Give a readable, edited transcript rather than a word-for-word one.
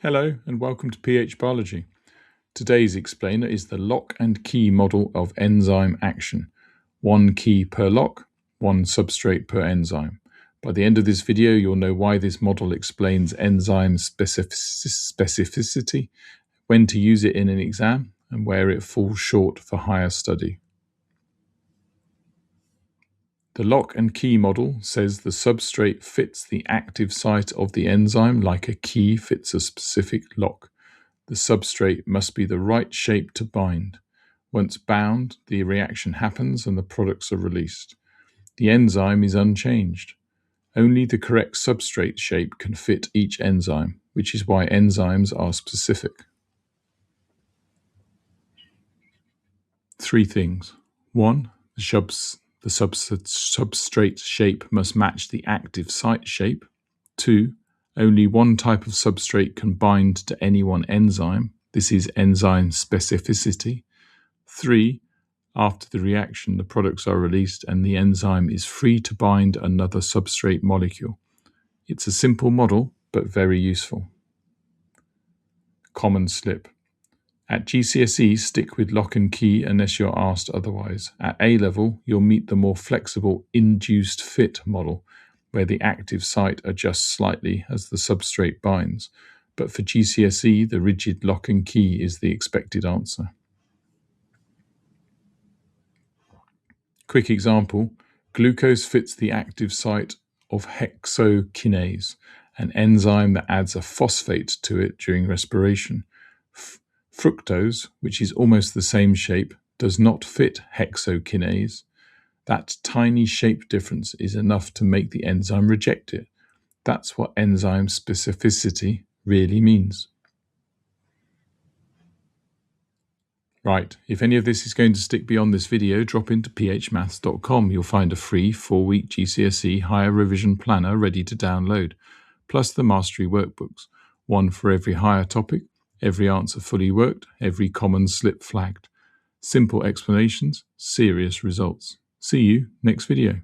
Hello and welcome to pH Biology. Today's explainer is the lock and key model of enzyme action. One key per lock, one substrate per enzyme. By the end of this video, you'll know why this model explains enzyme specificity, when to use it in an exam, and where it falls short for higher study. The lock and key model says the substrate fits the active site of the enzyme like a key fits a specific lock. The substrate must be the right shape to bind. Once bound, the reaction happens and the products are released. The enzyme is unchanged. Only the correct substrate shape can fit each enzyme, which is why enzymes are specific. Three things. 1. The substrate shape must match the active site shape. 2. Only one type of substrate can bind to any one enzyme. This is enzyme specificity. 3. After the reaction, the products are released and the enzyme is free to bind another substrate molecule. It's a simple model, but very useful. Common slip. At GCSE, stick with lock and key unless you're asked otherwise. At A level, you'll meet the more flexible induced fit model, where the active site adjusts slightly as the substrate binds. But for GCSE, the rigid lock and key is the expected answer. Quick example, glucose fits the active site of hexokinase, an enzyme that adds a phosphate to it during respiration. Fructose, which is almost the same shape, does not fit hexokinase. That tiny shape difference is enough to make the enzyme reject it. That's what enzyme specificity really means. Right, if any of this is going to stick beyond this video, drop into phmaths.com. You'll find a free 4-week GCSE higher revision planner ready to download, plus the mastery workbooks, one for every higher topic, every answer fully worked, every common slip flagged. Simple explanations, serious results. See you next video.